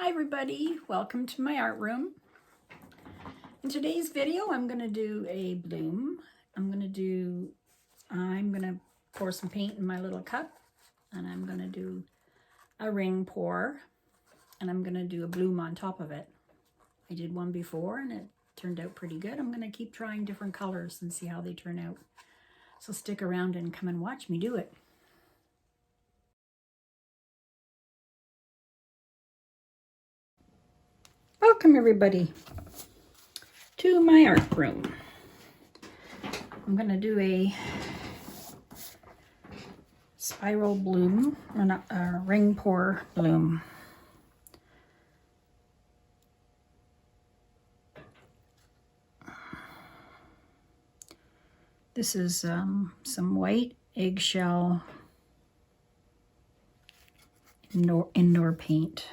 Hi everybody, welcome to my art room. In today's video I'm going to do a bloom. I'm going to pour some paint in my little cup, and I'm going to do a ring pour, and I'm going to do a bloom on top of it. I did one before and it turned out pretty good. I'm going to keep trying different colors and see how they turn out. So stick around and come and watch me do it. Welcome everybody to my art room. I'm going to do a spiral bloom, or not, a ring pour bloom. This is some white eggshell indoor paint.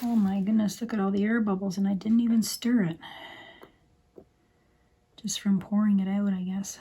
Oh my goodness, look at all the air bubbles, and I didn't even stir it. Just from pouring it out, I guess.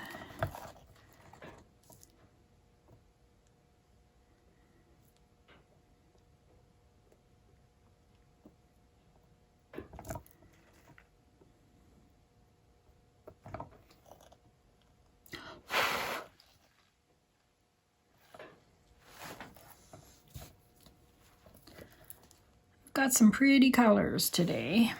Got some pretty colors today.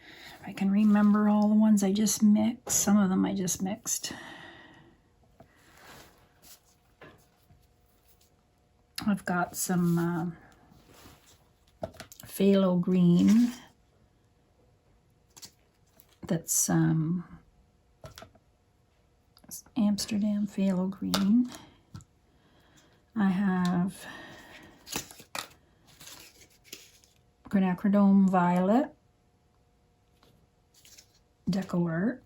If I can remember all the ones I just mixed. Some of them I just mixed. I've got some phthalo green. That's Amsterdam phthalo green. I have quinacridone violet, deco art,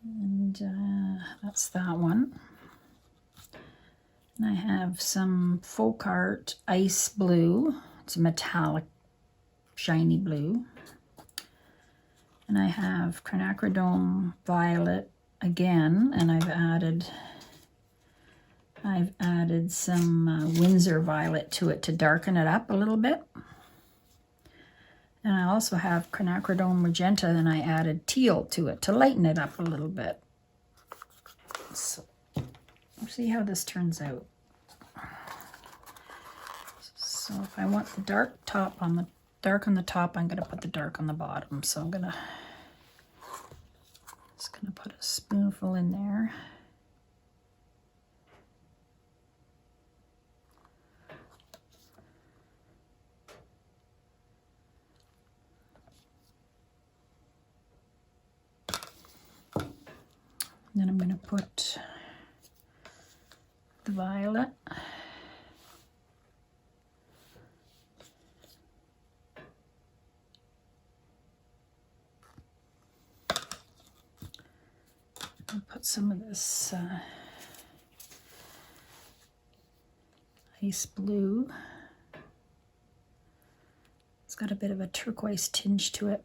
and that's that one. And I have some folk art ice blue. It's a metallic shiny blue. And I have quinacridone violet again, and I've added some Windsor violet to it to darken it up a little bit. And I also have quinacridone magenta, and I added teal to it to lighten it up a little bit. So we'll see how this turns out. So if I want the dark on the top, I'm going to put the dark on the bottom. So I'm just going to put a spoonful in there. Then I'm going to put the violet. I'll put some of this ice blue. It's got a bit of a turquoise tinge to it.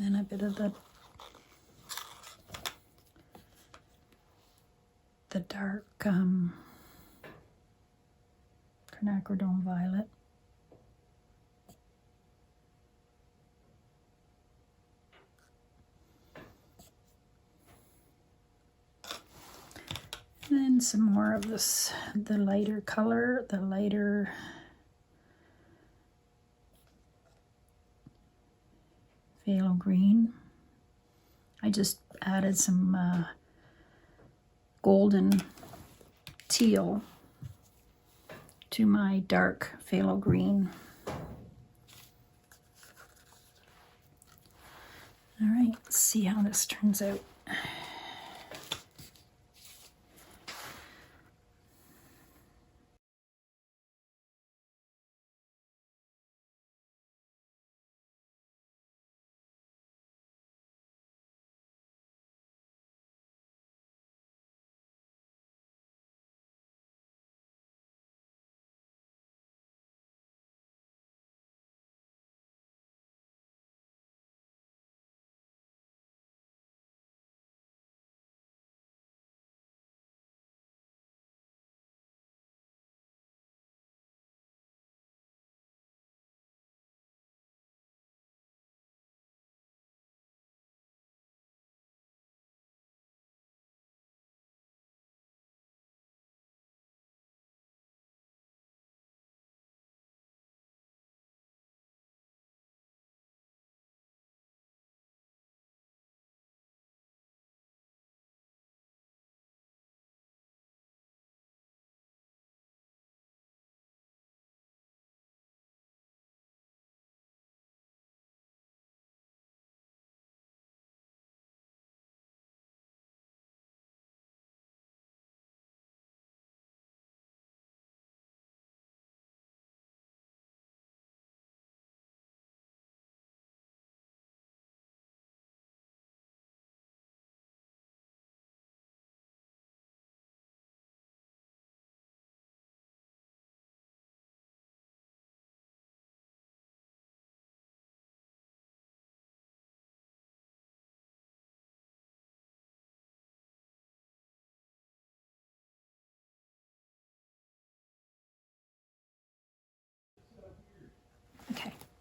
And a bit of the dark quinacridone violet. And then some more of this, the lighter color, the lighter phthalo green. I just added some golden teal to my dark phthalo green. All right, let's see how this turns out.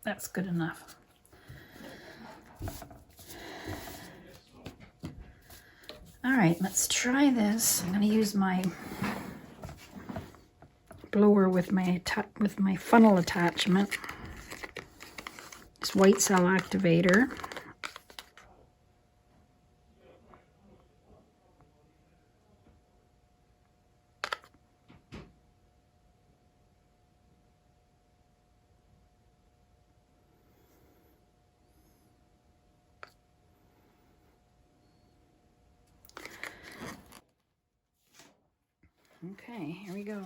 That's good enough. All right, let's try this. I'm going to use my blower with my funnel attachment. This white cell activator. Okay, here we go.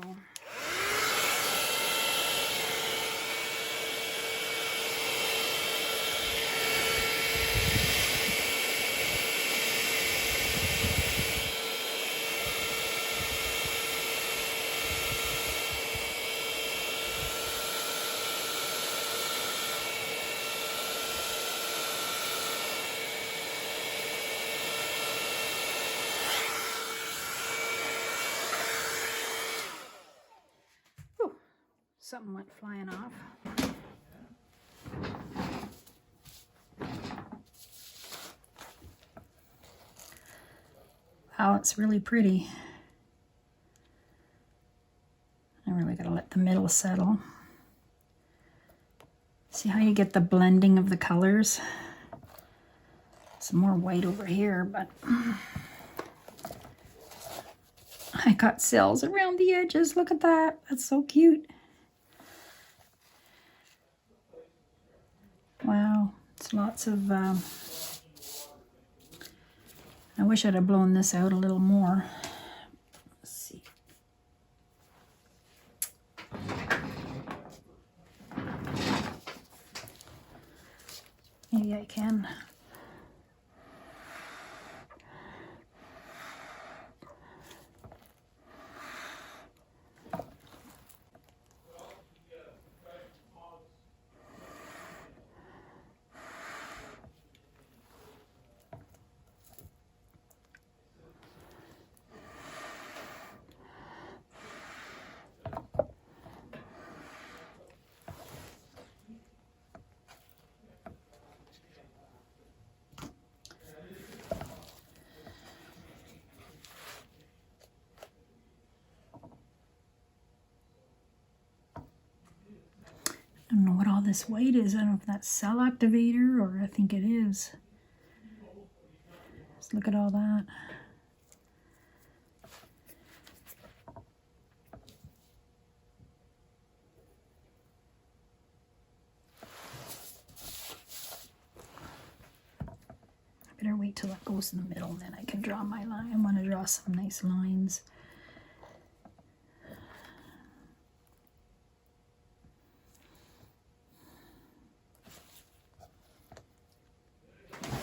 Something went flying off. Wow, it's really pretty. I really gotta let the middle settle. See how you get the blending of the colors? Some more white over here, but I got cells around the edges. Look at that. That's so cute. Wow, it's lots of, I wish I'd have blown this out a little more. Let's see. Maybe I can. I don't know what all this white is. I don't know if that's cell activator or I think it is. Let's look at all that. I better wait till it goes in the middle and then I can draw my line. I want to draw some nice lines.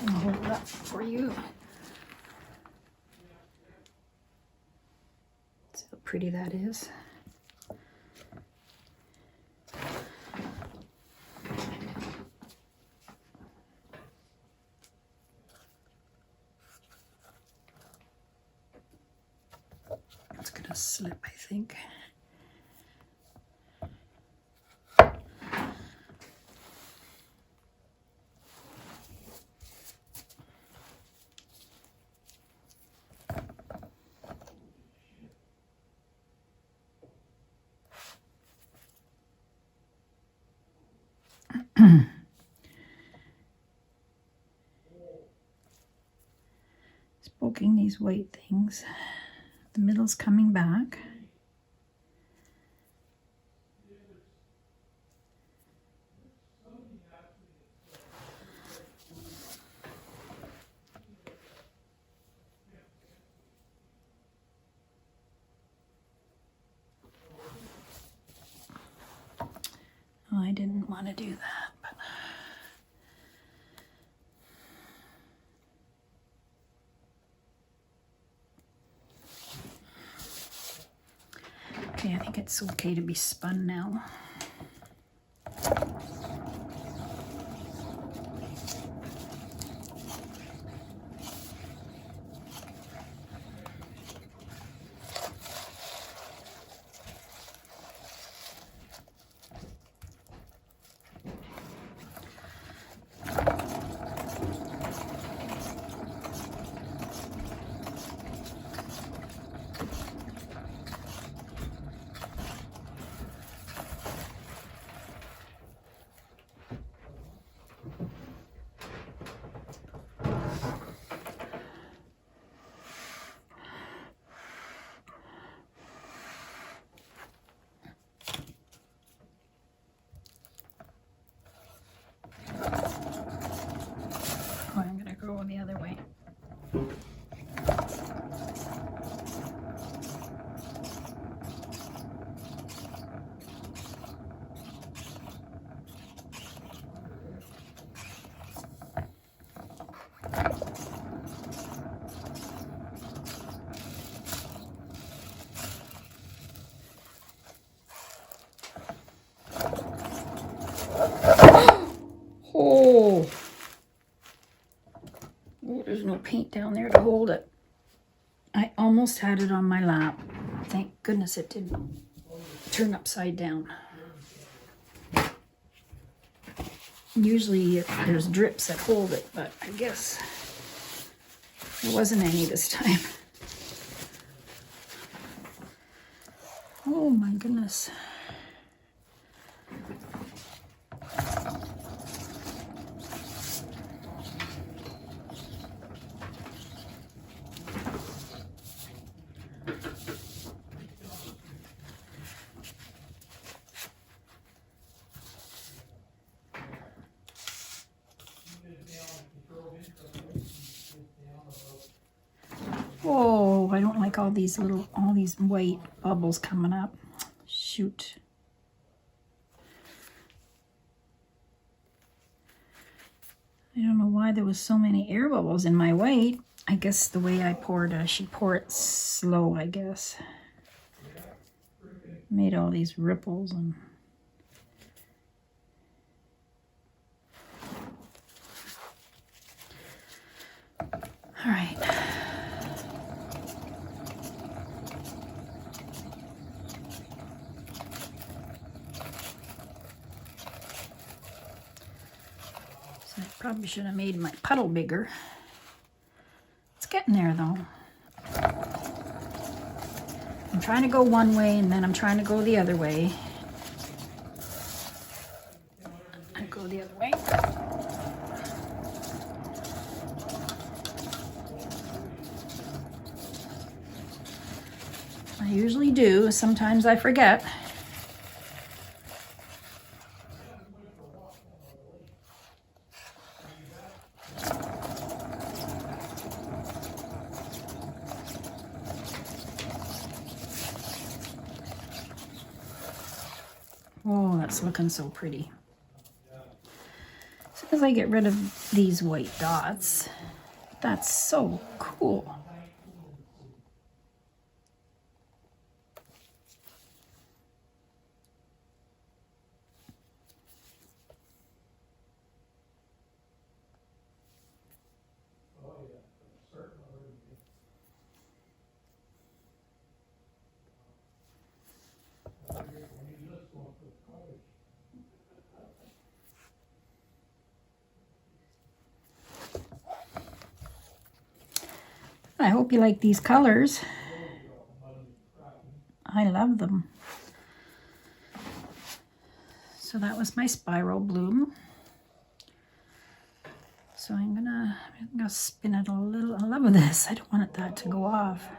I'll hold it up for you. See how pretty that is. It's gonna slip, I think. Poking these white things. The middle's coming back. Oh, I didn't want to do that, but okay, I think it's okay to be spun now. no paint down there to hold it. I almost had it on my lap. Thank goodness it didn't turn upside down. Usually there's drips that hold it, but I guess there wasn't any this time. Oh my goodness. Oh, I don't like all these white bubbles coming up. Shoot. I don't know why there was so many air bubbles in my white. I guess the way I poured, I should pour it slow, I guess. Made all these ripples and all right. So I probably should have made my puddle bigger. It's getting there though. I'm trying to go one way and then I'm trying to go the other way. I go the other way. I usually do. Sometimes I forget. Oh, that's looking so pretty. As soon as I get rid of these white dots, that's so cool. I hope you like these colors. I love them. So that was my spiral bloom. So I'm gonna spin it a little. I love this. I don't want that to go off.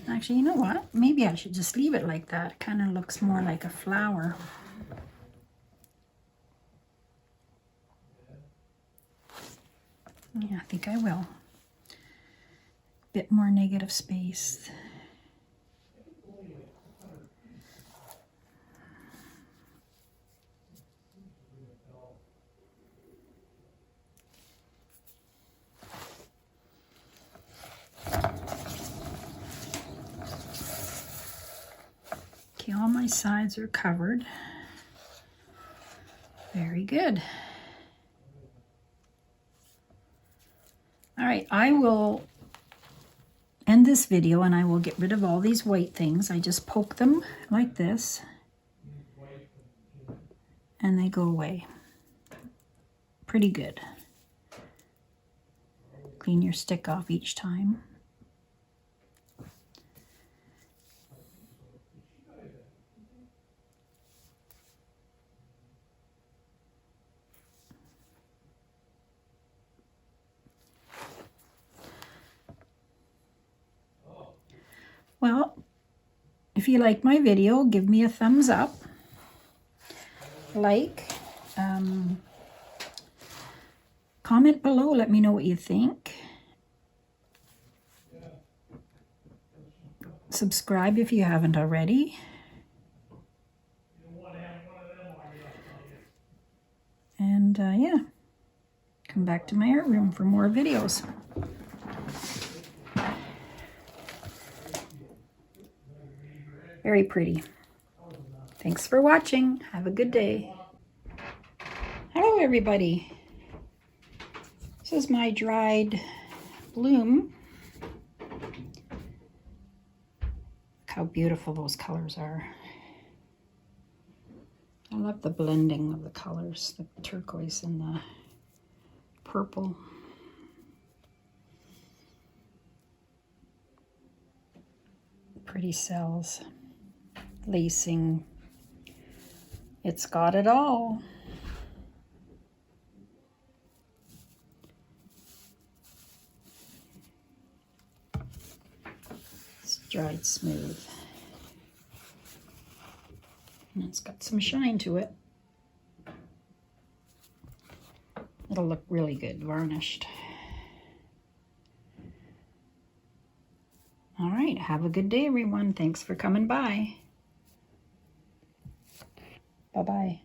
Actually, you know what? Maybe I should just leave it like that. It kind of looks more like a flower. Yeah, I think I will. Bit more negative space. Okay, all my sides are covered. Very good. All right, I will end this video and I will get rid of all these white things. I just poke them like this and they go away. Pretty good. Clean your stick off each time. Well, if you like my video, give me a thumbs up, like, comment below, let me know what you think. Subscribe if you haven't already. And yeah, come back to my art room for more videos. Very pretty. Thanks for watching. Have a good day. Hello, everybody. This is my dried bloom. Look how beautiful those colors are. I love the blending of the colors, the turquoise and the purple. Pretty cells, lacing. It's got it all. It's dried smooth. And it's got some shine to it. It'll look really good varnished. All right, have a good day, everyone. Thanks for coming by. Bye-bye.